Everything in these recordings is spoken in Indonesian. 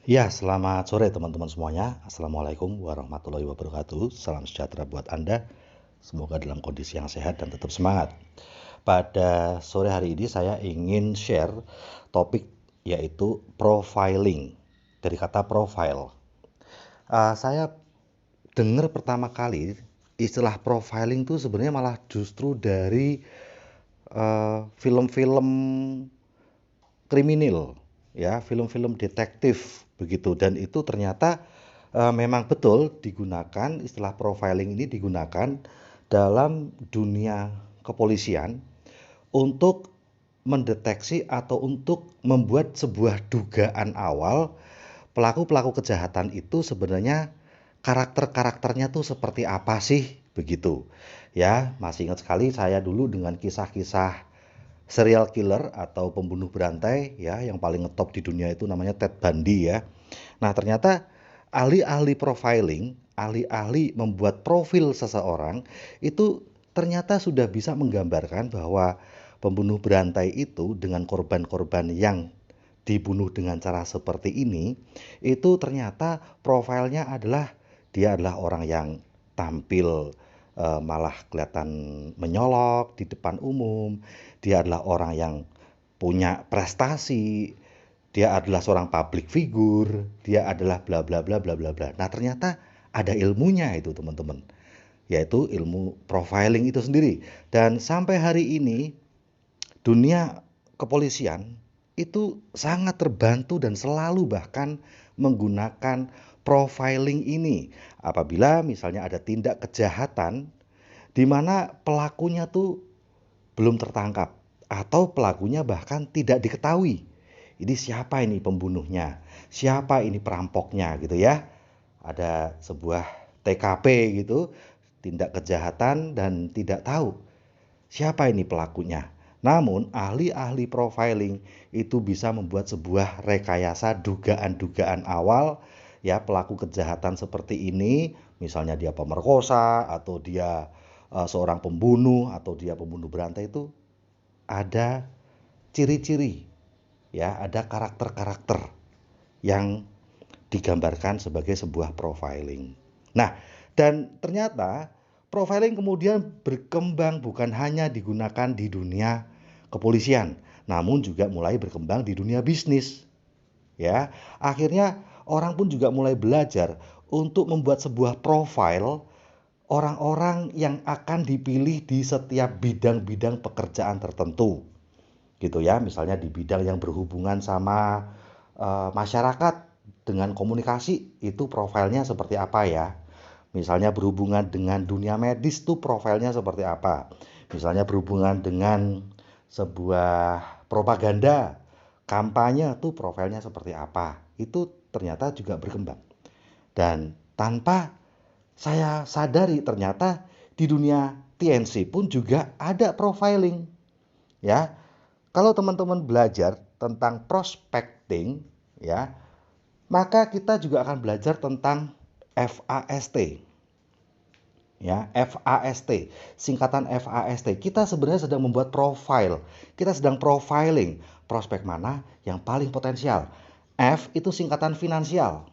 Ya, selamat sore teman-teman semuanya. Assalamualaikum warahmatullahi wabarakatuh. Salam sejahtera buat Anda. Semoga dalam kondisi yang sehat dan tetap semangat. Pada sore hari ini saya ingin share topik yaitu profiling. Dari kata profile. Saya dengar pertama kali istilah profiling itu sebenarnya malah justru dari film-film kriminal, ya, film-film detektif begitu. Dan itu ternyata memang betul digunakan, istilah profiling ini digunakan dalam dunia kepolisian untuk mendeteksi atau untuk membuat sebuah dugaan awal pelaku-pelaku kejahatan itu sebenarnya karakter-karakternya tuh seperti apa sih begitu. Ya, masih ingat sekali saya dulu dengan kisah-kisah serial killer atau pembunuh berantai ya yang paling ngetop di dunia itu namanya Ted Bundy ya. Nah, ternyata ahli-ahli profiling, ahli-ahli membuat profil seseorang itu ternyata sudah bisa menggambarkan bahwa pembunuh berantai itu dengan korban-korban yang dibunuh dengan cara seperti ini, itu ternyata profilnya adalah dia adalah orang yang tampil malah kelihatan menyolok di depan umum. Dia adalah orang yang punya prestasi, dia adalah seorang public figure, dia adalah bla bla bla bla bla bla. Nah, ternyata ada ilmunya itu, teman-teman. Yaitu ilmu profiling itu sendiri. Dan sampai hari ini dunia kepolisian itu sangat terbantu dan selalu bahkan menggunakan profiling ini. Apabila misalnya ada tindak kejahatan di mana pelakunya tuh belum tertangkap atau pelakunya bahkan tidak diketahui. Ini siapa ini pembunuhnya? Siapa ini perampoknya gitu ya? Ada sebuah TKP gitu, tindak kejahatan dan tidak tahu siapa ini pelakunya. Namun ahli-ahli profiling itu bisa membuat sebuah rekayasa dugaan-dugaan awal ya pelaku kejahatan seperti ini, misalnya dia pemerkosa atau dia seorang pembunuh atau dia pembunuh berantai itu ada ciri-ciri ya, ada karakter-karakter yang digambarkan sebagai sebuah profiling. Nah, dan ternyata profiling kemudian berkembang bukan hanya digunakan di dunia kepolisian, namun juga mulai berkembang di dunia bisnis. Ya, akhirnya orang pun juga mulai belajar untuk membuat sebuah profil orang-orang yang akan dipilih di setiap bidang-bidang pekerjaan tertentu. Gitu ya, misalnya di bidang yang berhubungan sama masyarakat dengan komunikasi itu profilnya seperti apa ya. Misalnya berhubungan dengan dunia medis tuh profilnya seperti apa. Misalnya berhubungan dengan sebuah propaganda, kampanye tuh profilnya seperti apa. Itu ternyata juga berkembang. Dan tanpa saya sadari ternyata di dunia TNC pun juga ada profiling. Ya, kalau teman-teman belajar tentang prospecting, ya, maka kita juga akan belajar tentang FAST. Ya, FAST, singkatan FAST. Kita sebenarnya sedang membuat profile. Kita sedang profiling prospek mana yang paling potensial. F itu singkatan finansial.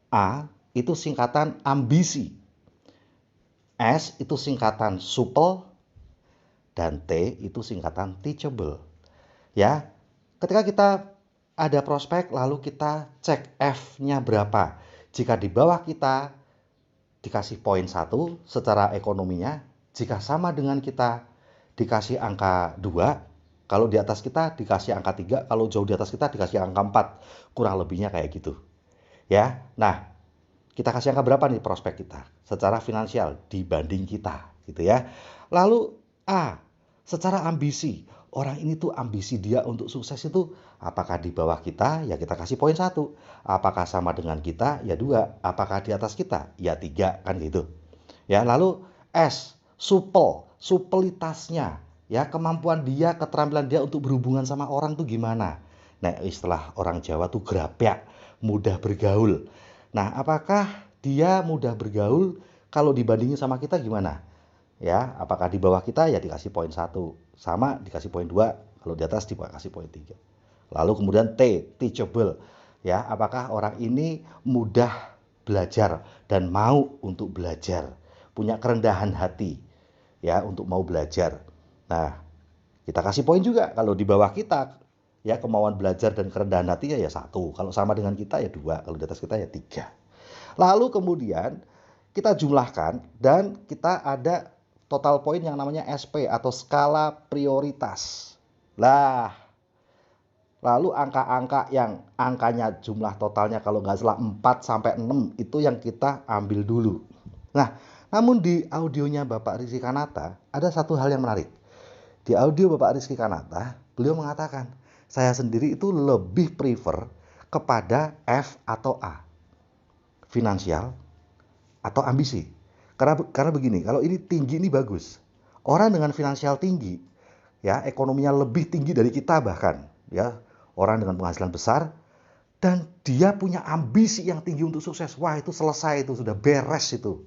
A itu singkatan ambisi. S itu singkatan supple dan T itu singkatan teachable. Ya, ketika kita ada prospek lalu kita cek F-nya berapa. Jika di bawah kita dikasih poin 1 secara ekonominya, jika sama dengan kita dikasih angka 2, kalau di atas kita dikasih angka 3, kalau jauh di atas kita dikasih angka 4. Kurang lebihnya kayak gitu. Ya. Nah, kita kasih angka berapa nih prospek kita secara finansial dibanding kita gitu ya. Lalu A, secara ambisi. Orang ini tuh ambisi dia untuk sukses itu apakah di bawah kita ya kita kasih poin 1. Apakah sama dengan kita ya 2. Apakah di atas kita ya 3 kan gitu. Ya, lalu S, supel, supelitasnya. Ya, kemampuan dia, keterampilan dia untuk berhubungan sama orang tuh gimana. Nah, istilah orang Jawa tuh gerapyak, mudah bergaul. Nah, apakah dia mudah bergaul kalau dibandingin sama kita gimana? Ya, apakah di bawah kita ya dikasih poin 1, sama dikasih poin 2, kalau di atas dikasih poin 3. Lalu kemudian T, teachable. Ya, apakah orang ini mudah belajar dan mau untuk belajar, punya kerendahan hati ya untuk mau belajar. Nah, kita kasih poin juga kalau di bawah kita ya kemauan belajar dan kerendahan hati ya satu. Kalau sama dengan kita ya dua. Kalau di atas kita ya tiga. Lalu kemudian kita jumlahkan dan kita ada total poin yang namanya SP atau skala prioritas. Lah, lalu angka-angka yang angkanya jumlah totalnya kalau nggak salah 4 sampai 6 itu yang kita ambil dulu. Nah, namun di audionya Bapak Rizky Kanata ada satu hal yang menarik. Di audio Bapak Rizky Kanata, beliau mengatakan, saya sendiri itu lebih prefer kepada F atau A, finansial atau ambisi. Karena begini, kalau ini tinggi ini bagus. Orang dengan finansial tinggi, ya ekonominya lebih tinggi dari kita bahkan, ya orang dengan penghasilan besar dan dia punya ambisi yang tinggi untuk sukses. Wah itu selesai itu sudah beres itu.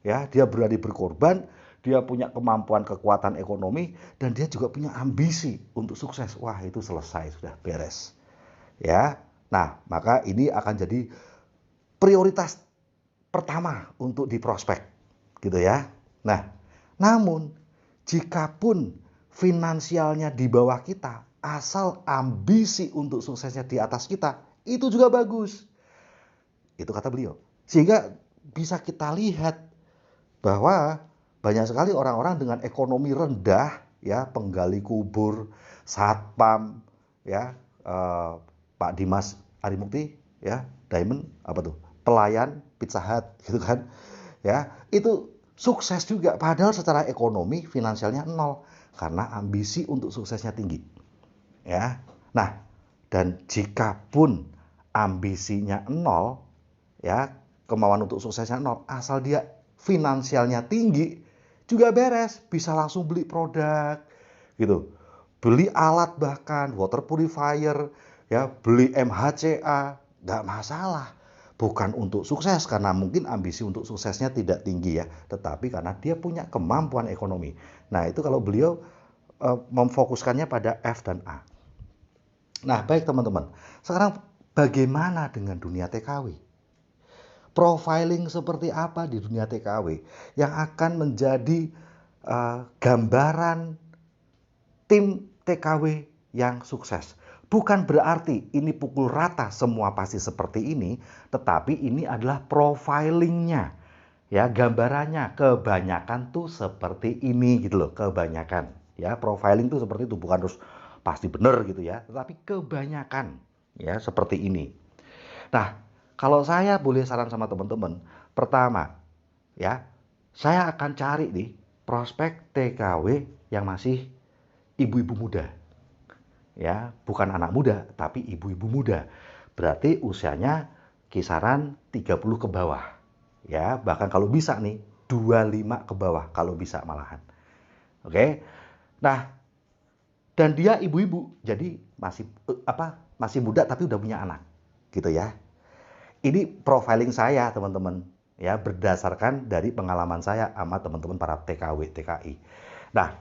Ya dia berani berkorban, dia punya kemampuan kekuatan ekonomi dan dia juga punya ambisi untuk sukses. Wah itu selesai sudah beres. Ya, nah maka ini akan jadi prioritas pertama untuk di prospek gitu ya. Nah, namun jikapun finansialnya di bawah kita, asal ambisi untuk suksesnya di atas kita, itu juga bagus. Itu kata beliau. Sehingga bisa kita lihat bahwa banyak sekali orang-orang dengan ekonomi rendah, ya penggali kubur, satpam, ya Pak Dimas Arimukti, ya Diamond apa tuh, pelayan Pizza Hut, gitu kan, ya itu sukses juga. Padahal secara ekonomi finansialnya nol karena ambisi untuk suksesnya tinggi, ya. Nah, dan jika pun ambisinya nol, ya kemauan untuk suksesnya nol, asal dia finansialnya tinggi juga beres, bisa langsung beli produk gitu, beli alat bahkan water purifier, ya beli MHCA, nggak masalah. Bukan untuk sukses karena mungkin ambisi untuk suksesnya tidak tinggi ya, tetapi karena dia punya kemampuan ekonomi. Nah itu kalau beliau memfokuskannya pada F dan A. Nah baik teman-teman, sekarang bagaimana dengan dunia TKW? Profiling seperti apa di dunia TKW yang akan menjadi gambaran tim TKW yang sukses. Bukan berarti ini pukul rata semua pasti seperti ini, tetapi ini adalah profilingnya. Ya, gambarannya kebanyakan tuh seperti ini gitu loh, kebanyakan. Ya, profiling tuh seperti itu, bukan terus pasti benar gitu ya, tetapi kebanyakan ya seperti ini. Nah, kalau saya boleh saran sama teman-teman, pertama, ya, saya akan cari nih prospek TKW yang masih ibu-ibu muda. Ya, bukan anak muda, tapi ibu-ibu muda. Berarti usianya kisaran 30 ke bawah. Ya, bahkan kalau bisa nih 25 ke bawah kalau bisa malahan. Oke. Nah, dan dia ibu-ibu, jadi masih masih muda tapi udah punya anak. Gitu ya. Ini profiling saya, teman-teman, ya berdasarkan dari pengalaman saya sama teman-teman para TKW, TKI. Nah,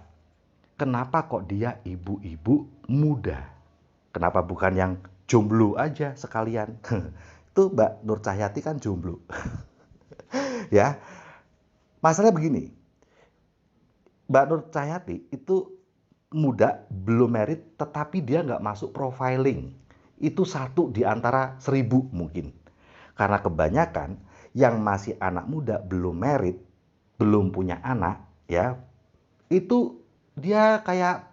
kenapa kok dia ibu-ibu muda? Kenapa bukan yang jomblo aja sekalian? Itu Mbak Nur Cahyati kan jomblo. Ya, masalahnya begini. Mbak Nur Cahyati itu muda, belum merit, tetapi dia nggak masuk profiling. Itu satu di antara 1000 mungkin. Karena kebanyakan yang masih anak muda, belum merit, belum punya anak, ya, itu dia kayak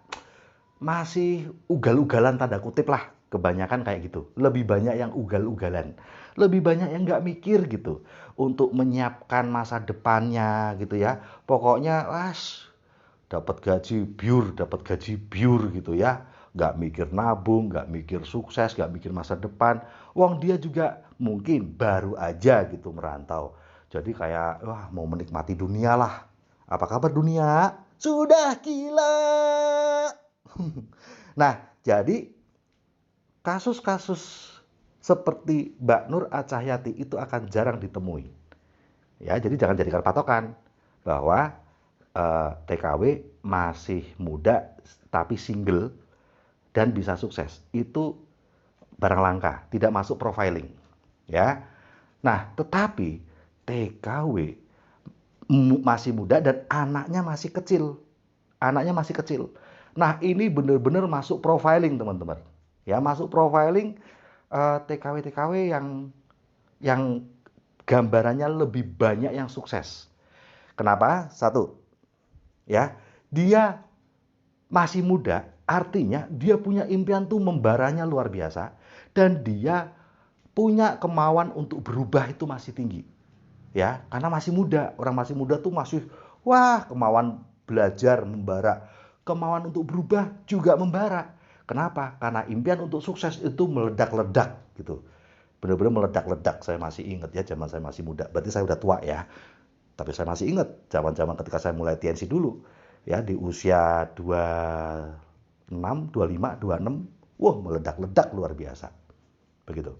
masih ugal-ugalan tanda kutip lah. Kebanyakan kayak gitu. Lebih banyak yang ugal-ugalan. Lebih banyak yang nggak mikir gitu. Untuk menyiapkan masa depannya gitu ya. Pokoknya, dapat gaji biur gitu ya. Nggak mikir nabung, nggak mikir sukses, nggak mikir masa depan. Wong dia juga mungkin baru aja gitu merantau. Jadi kayak, wah mau menikmati dunia lah. Apa kabar dunia? Sudah gila. Nah, jadi kasus-kasus seperti Mbak Nur Cahyati itu akan jarang ditemui. Ya, jadi jangan jadikan patokan bahwa TKW masih muda tapi single dan bisa sukses. Itu barang langka, tidak masuk profiling, ya. Nah, tetapi TKW masih muda dan anaknya masih kecil. Anaknya masih kecil. Nah, ini benar-benar masuk profiling, teman-teman. Ya, masuk profiling TKW-TKW yang gambarannya lebih banyak yang sukses. Kenapa? Satu, ya, dia masih muda, artinya dia punya impian tuh membaranya luar biasa dan dia punya kemauan untuk berubah itu masih tinggi. Ya, karena masih muda. Orang masih muda tuh masih wah, kemauan belajar membara, kemauan untuk berubah juga membara. Kenapa? Karena impian untuk sukses itu meledak-ledak gitu. Benar-benar meledak-ledak. Saya masih ingat ya zaman saya masih muda. Berarti saya udah tua ya. Tapi saya masih ingat zaman-zaman ketika saya mulai TNC dulu. Ya, di usia 26, 25, 26. Wah, meledak-ledak luar biasa. Begitu.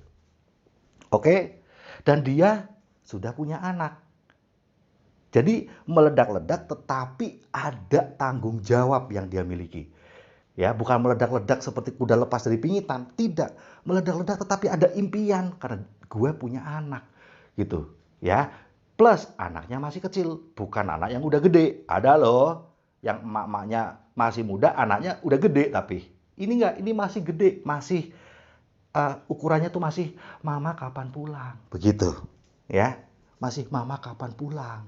Oke. Dan dia sudah punya anak. Jadi meledak-ledak tetapi ada tanggung jawab yang dia miliki. Ya, bukan meledak-ledak seperti kuda lepas dari pingitan, tidak. Meledak-ledak tetapi ada impian karena gue punya anak gitu, ya. Plus anaknya masih kecil, bukan anak yang udah gede. Ada loh yang emak-emaknya masih muda, anaknya udah gede tapi ini enggak, ini masih gede, masih ukurannya tuh masih mama kapan pulang. Begitu, ya. Masih mama kapan pulang.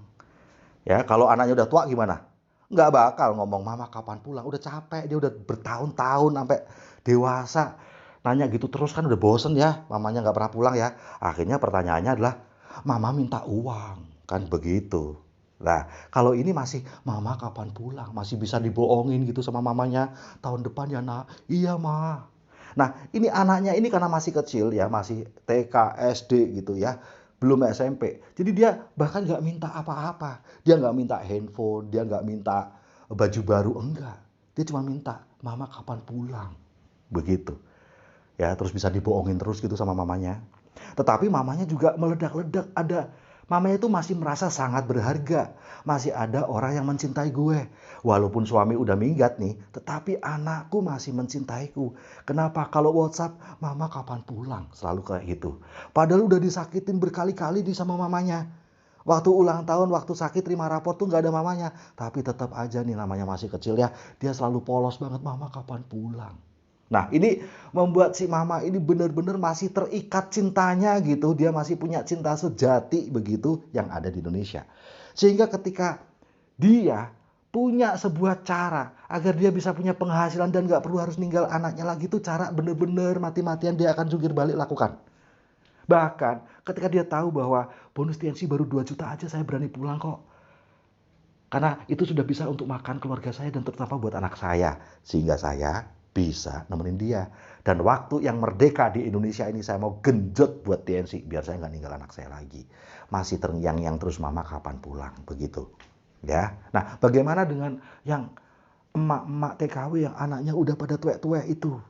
Ya, kalau anaknya udah tua gimana? Nggak bakal ngomong mama kapan pulang. Udah capek, dia udah bertahun-tahun sampai dewasa. Nanya gitu terus kan udah bosen ya, mamanya nggak pernah pulang ya. Akhirnya pertanyaannya adalah, mama minta uang. Kan begitu. Nah, kalau ini masih, mama kapan pulang? Masih bisa dibohongin gitu sama mamanya. Tahun depan ya nak. Iya ma. Nah, ini anaknya ini karena masih kecil ya, masih TK, SD gitu ya, belum SMP. Jadi dia bahkan nggak minta apa-apa. Dia nggak minta handphone, dia nggak minta baju baru, enggak. Dia cuma minta, mama kapan pulang. Begitu. Ya, terus bisa dibohongin terus gitu sama mamanya. Tetapi mamanya juga meledak-ledak. Mamanya itu masih merasa sangat berharga. Masih ada orang yang mencintai gue. Walaupun suami udah minggat nih, tetapi anakku masih mencintaiku. Kenapa? Kalau WhatsApp, mama kapan pulang? Selalu kayak gitu. Padahal udah disakitin berkali-kali di sama mamanya. Waktu ulang tahun, waktu sakit terima rapor tuh nggak ada mamanya. Tapi tetap aja nih namanya masih kecil ya. Dia selalu polos banget, mama kapan pulang? Nah, ini membuat si mama ini benar-benar masih terikat cintanya gitu. Dia masih punya cinta sejati begitu yang ada di Indonesia. Sehingga ketika dia punya sebuah cara agar dia bisa punya penghasilan dan gak perlu harus ninggal anaknya lagi, itu cara benar-benar mati-matian dia akan jungkir balik lakukan. Bahkan ketika dia tahu bahwa bonus TNC baru 2 juta aja saya berani pulang kok. Karena itu sudah bisa untuk makan keluarga saya dan terutama buat anak saya. Sehingga saya bisa nemenin dia. Dan waktu yang merdeka di Indonesia ini saya mau genjot buat TNC. Biar saya nggak ninggal anak saya lagi. Masih terngiang-ngiang terus mama kapan pulang. Begitu. Ya. Nah, bagaimana dengan yang emak-emak TKW yang anaknya udah pada tuwek-tuwek itu?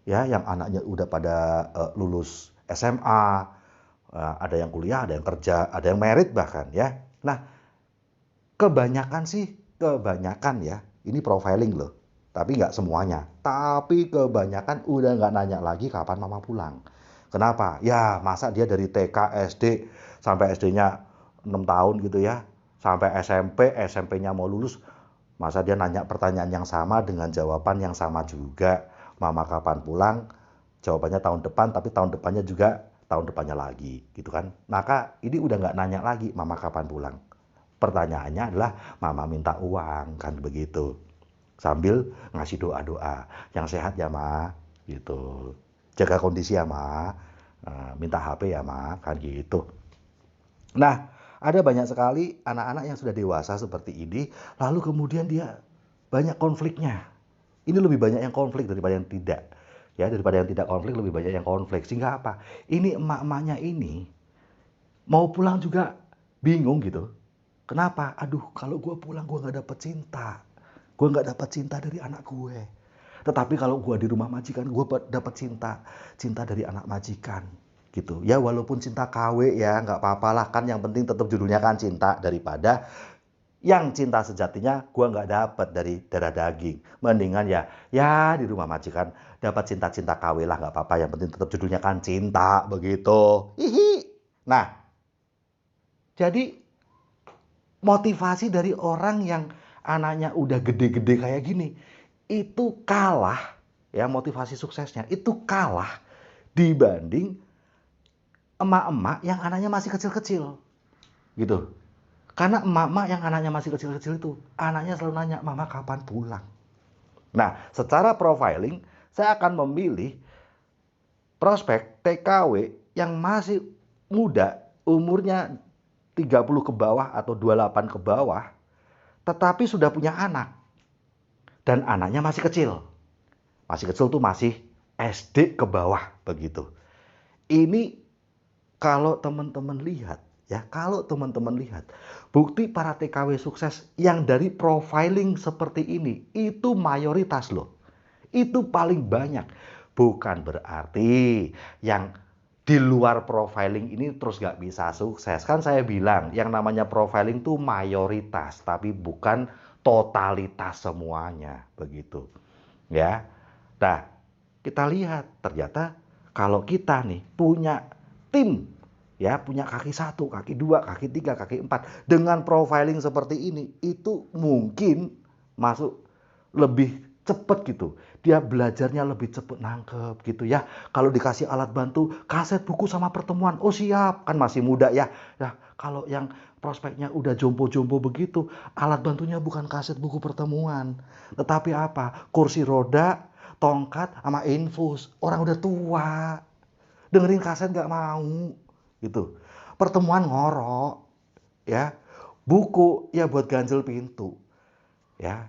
Ya, yang anaknya udah pada lulus SMA. Ada yang kuliah, ada yang kerja, ada yang merit bahkan ya. Nah, kebanyakan ya, ini profiling loh. Tapi nggak semuanya. Tapi kebanyakan udah nggak nanya lagi kapan mama pulang. Kenapa? Ya masa dia dari TK, SD, sampai SD-nya 6 tahun gitu ya. Sampai SMP, SMP-nya mau lulus. Masa dia nanya pertanyaan yang sama dengan jawaban yang sama juga. Mama kapan pulang? Jawabannya tahun depan, tapi tahun depannya juga tahun depannya lagi. Gitu kan. Maka ini udah nggak nanya lagi mama kapan pulang. Pertanyaannya adalah mama minta uang kan begitu. Sambil ngasih doa-doa. Yang sehat ya ma, gitu. Jaga kondisi ya ma, minta HP ya ma, kan gitu. Nah, ada banyak sekali anak-anak yang sudah dewasa seperti ini, lalu kemudian dia banyak konfliknya. Ini lebih banyak yang konflik daripada yang tidak. Ya, daripada yang tidak konflik lebih banyak yang konflik. Sehingga apa? Ini emak-emaknya ini mau pulang juga bingung gitu. Kenapa? Aduh, kalau gue pulang gue nggak dapet cinta. Gue nggak dapet cinta dari anak gue. Tetapi kalau gue di rumah majikan, gue dapet cinta. Cinta dari anak majikan. Gitu. Ya walaupun cinta KW ya, nggak apa-apa lah. Kan yang penting tetap judulnya kan cinta. Daripada Yang cinta sejatinya gua nggak dapat dari darah daging. Mendingan ya di rumah majikan dapat cinta-cinta KW lah nggak apa-apa. Yang penting tetap judulnya kan cinta begitu. Hihi. Nah, jadi motivasi dari orang yang anaknya udah gede-gede kayak gini itu kalah, ya, motivasi suksesnya itu kalah dibanding emak-emak yang anaknya masih kecil-kecil gitu. Karena emak-emak yang anaknya masih kecil-kecil itu anaknya selalu nanya, mama kapan pulang. Nah, secara profiling saya akan memilih prospek TKW yang masih muda, umurnya 30 ke bawah atau 28 ke bawah, tetapi sudah punya anak. Dan anaknya masih kecil. Masih kecil tuh masih SD ke bawah begitu. Ini kalau teman-teman lihat, ya, kalau teman-teman lihat, bukti para TKW sukses yang dari profiling seperti ini, itu mayoritas loh. Itu paling banyak. Bukan berarti yang di luar profiling ini terus nggak bisa sukses. Kan saya bilang, yang namanya profiling tuh mayoritas, tapi bukan totalitas semuanya. Begitu. Ya. Nah, kita lihat ternyata kalau kita nih punya tim, ya, punya kaki satu, kaki dua, kaki tiga, kaki empat, dengan profiling seperti ini, itu mungkin masuk lebih cepet gitu. Dia belajarnya lebih cepet nangkep gitu ya. Kalau dikasih alat bantu, kaset buku sama pertemuan, oh siap, kan masih muda ya. Nah, kalau yang prospeknya udah jompo-jompo begitu, alat bantunya bukan kaset buku pertemuan, tetapi apa? Kursi roda, tongkat, sama infus. Orang udah tua, dengerin kaset nggak mau gitu. Pertemuan ngorok, ya. Buku ya buat ganjel pintu, ya.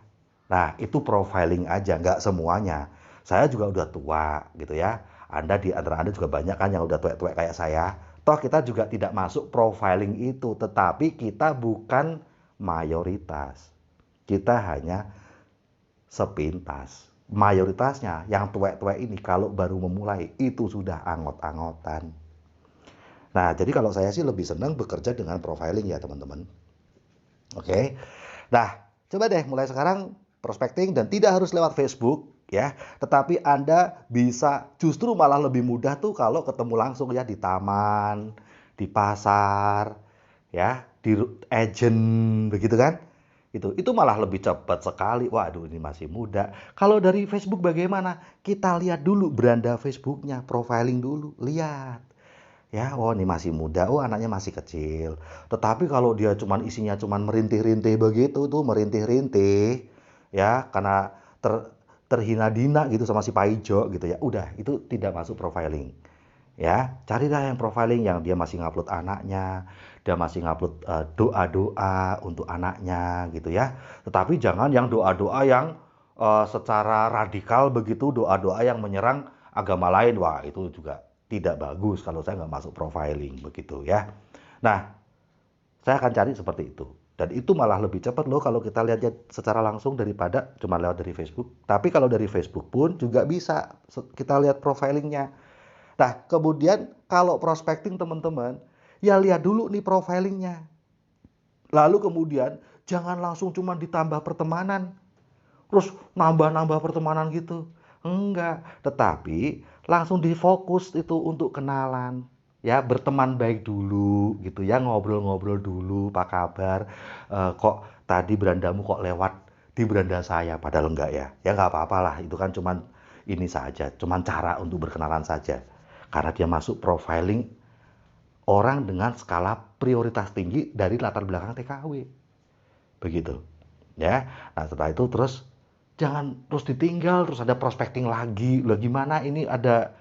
Nah, itu profiling aja, nggak semuanya. Saya juga udah tua gitu ya. Anda di antara Anda juga banyak kan yang udah tua-tua kayak saya. Toh kita juga tidak masuk profiling itu, tetapi kita bukan mayoritas. Kita hanya sepintas. Mayoritasnya yang tua-tua ini kalau baru memulai itu sudah angot-angotan. Nah, jadi kalau saya sih lebih senang bekerja dengan profiling ya, teman-teman. Oke. Nah, coba deh mulai sekarang prospecting dan tidak harus lewat Facebook ya, tetapi Anda bisa justru malah lebih mudah tuh kalau ketemu langsung ya di taman, di pasar, ya, di agent begitu kan? Itu malah lebih cepat sekali. Waduh, ini masih muda. Kalau dari Facebook bagaimana? Kita lihat dulu beranda Facebooknya, profiling dulu, lihat. Ya, oh ini masih muda, oh anaknya masih kecil. Tetapi kalau dia cuman isinya cuman merintih-rintih begitu tuh, merintih-rintih, ya karena terhina dina gitu sama si Paijo gitu ya. Udah, itu tidak masuk profiling. Ya, carilah yang profiling yang dia masih ngupload anaknya, dia masih ngupload doa-doa untuk anaknya gitu ya. Tetapi jangan yang doa-doa yang secara radikal begitu, doa-doa yang menyerang agama lain. Wah, itu juga tidak bagus kalau saya nggak masuk profiling begitu ya. Nah, saya akan cari seperti itu. Dan itu malah lebih cepat loh kalau kita lihatnya secara langsung daripada cuma lewat dari Facebook. Tapi kalau dari Facebook pun juga bisa kita lihat profilingnya. Nah, kemudian kalau prospecting teman-teman, ya lihat dulu nih profilingnya. Lalu kemudian jangan langsung cuma ditambah pertemanan. Terus nambah-nambah pertemanan gitu. Enggak, tetapi langsung difokus itu untuk kenalan. Ya, berteman baik dulu gitu ya, ngobrol-ngobrol dulu, apa kabar? Kok tadi berandamu kok lewat di beranda saya, padahal enggak ya. Ya enggak apa-apa lah, itu kan cuman ini saja, cuman cara untuk berkenalan saja. Karena dia masuk profiling orang dengan skala prioritas tinggi dari latar belakang TKW. Begitu. Ya. Nah, setelah itu terus jangan terus ditinggal, terus ada prospecting lagi. Lah gimana ini ada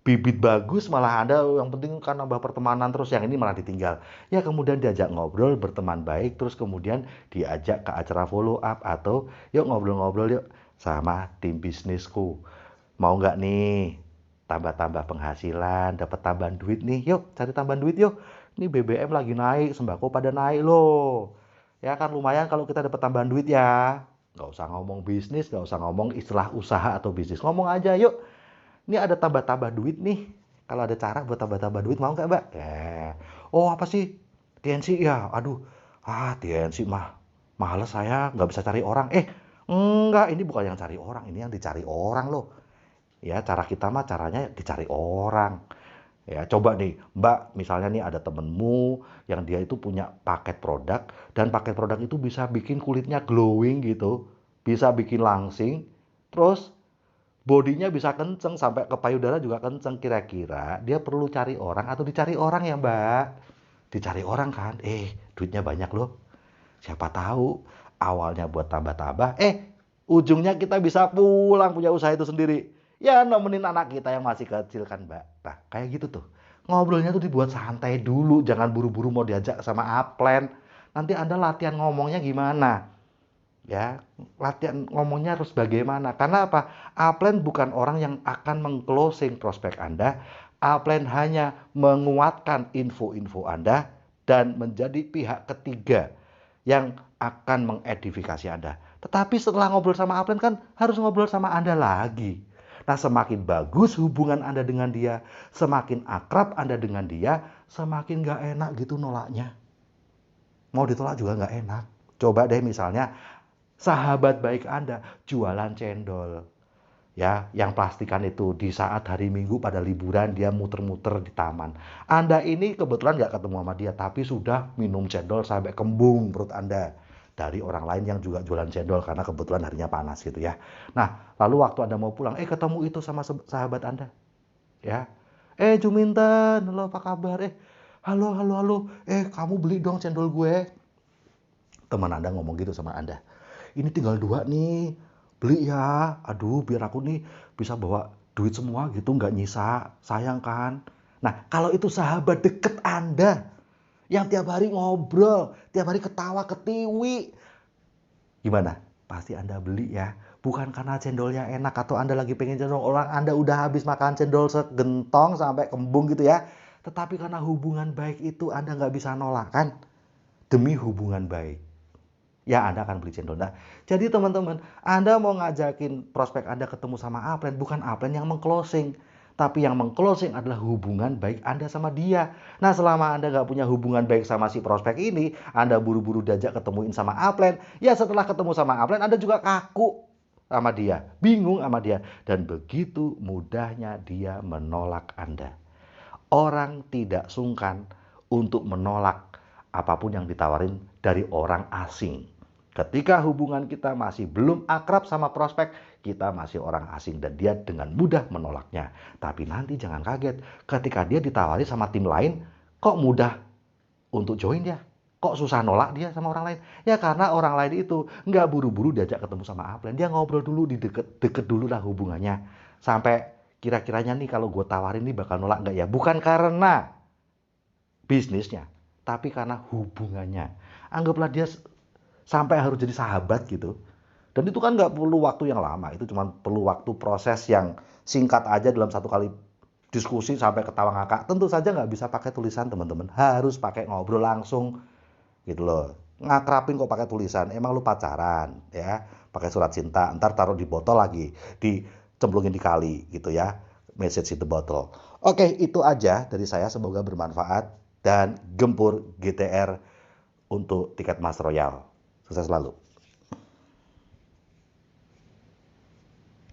bibit bagus malah Anda yang penting kan nambah pertemanan terus yang ini malah ditinggal. Ya kemudian diajak ngobrol, berteman baik, terus kemudian diajak ke acara follow up atau yuk ngobrol-ngobrol yuk sama tim bisnisku. Mau nggak nih tambah-tambah penghasilan, dapat tambahan duit nih, yuk cari tambahan duit yuk. Ini BBM lagi naik, sembako pada naik loh. Ya kan lumayan kalau kita dapat tambahan duit ya. Nggak usah ngomong bisnis, nggak usah ngomong istilah usaha atau bisnis. Ngomong aja yuk, ini ada tambah-tambah duit nih. Kalau ada cara buat tambah-tambah duit mau nggak mbak? Oh apa sih? TNC ya, aduh. TNC mah Males saya, nggak bisa cari orang. Enggak, ini bukan yang cari orang, ini yang dicari orang loh. Ya, cara kita mah caranya dicari orang. Ya, coba nih, Mbak, misalnya nih ada temenmu yang dia itu punya paket produk, dan paket produk itu bisa bikin kulitnya glowing gitu, bisa bikin langsing, terus bodinya bisa kenceng sampai ke payudara juga kenceng. Kira-kira dia perlu cari orang atau dicari orang ya, Mbak? Dicari orang kan? Duitnya banyak loh. Siapa tahu awalnya buat tambah-tambah, ujungnya kita bisa pulang punya usaha itu sendiri. Ya nemenin anak kita yang masih kecil kan, Mbak. Nah, kayak gitu tuh. Ngobrolnya tuh dibuat santai dulu, jangan buru-buru mau diajak sama upline. Nanti Anda latihan ngomongnya gimana? Ya, latihan ngomongnya harus bagaimana? Karena apa? Upline bukan orang yang akan mengclosing prospek Anda. Upline hanya menguatkan info-info Anda dan menjadi pihak ketiga yang akan mengedifikasi Anda. Tetapi setelah ngobrol sama upline kan harus ngobrol sama Anda lagi. Nah, semakin bagus hubungan Anda dengan dia, semakin akrab Anda dengan dia, semakin gak enak gitu nolaknya. Mau ditolak juga nggak enak. Coba deh misalnya sahabat baik Anda jualan cendol. Ya, yang plastikan itu di saat hari Minggu pada liburan dia muter-muter di taman. Anda ini kebetulan nggak ketemu sama dia, tapi sudah minum cendol sampai kembung perut Anda. Dari orang lain yang juga jualan cendol karena kebetulan harinya panas gitu ya. Nah, lalu waktu Anda mau pulang, ketemu itu sama sahabat Anda. Ya, Juminten, halo apa kabar? Halo, halo, halo. Kamu beli dong cendol gue. Teman Anda ngomong gitu sama Anda. Ini tinggal 2 nih, beli ya. Aduh, biar aku nih bisa bawa duit semua gitu, nggak nyisa. Sayang kan? Nah, kalau itu sahabat deket Anda, yang tiap hari ngobrol, tiap hari ketawa ketiwi, gimana? Pasti Anda beli ya. Bukan karena cendolnya enak atau Anda lagi pengen cendol, orang Anda udah habis makan cendol segentong sampai kembung gitu ya. Tetapi karena hubungan baik itu Anda nggak bisa nolak kan? Demi hubungan baik. Ya, Anda akan beli cendol. Nah, jadi teman-teman, Anda mau ngajakin prospek Anda ketemu sama upline, bukan upline yang mengclosing. Tapi yang mengclosing adalah hubungan baik Anda sama dia. Nah, selama Anda nggak punya hubungan baik sama si prospek ini, Anda buru-buru diajak ketemuin sama upline, ya setelah ketemu sama upline, Anda juga kaku sama dia, bingung sama dia. Dan begitu mudahnya dia menolak Anda. Orang tidak sungkan untuk menolak apapun yang ditawarin dari orang asing. Ketika hubungan kita masih belum akrab sama prospek, kita masih orang asing dan dia dengan mudah menolaknya. Tapi nanti jangan kaget, ketika dia ditawari sama tim lain, kok mudah untuk join dia? Kok susah nolak dia sama orang lain? Ya karena orang lain itu nggak buru-buru diajak ketemu sama upline. Dia ngobrol dulu, deket dulu lah hubungannya. Sampai kira-kiranya nih kalau gue tawarin nih bakal nolak nggak ya? Bukan karena bisnisnya, tapi karena hubungannya. Anggaplah dia sampai harus jadi sahabat gitu. Dan itu kan nggak perlu waktu yang lama, itu cuma perlu waktu proses yang singkat aja dalam satu kali diskusi sampai ketawa ngakak. Tentu saja nggak bisa pakai tulisan teman-teman, harus pakai ngobrol langsung gitu loh. Ngakrapin kok pakai tulisan, emang lu pacaran ya, pakai surat cinta, ntar taruh di botol lagi, dicemplungin di kali gitu ya, message in the bottle. Oke, itu aja dari saya, semoga bermanfaat dan gempur GTR untuk tiket Mas Royal. Sukses selalu.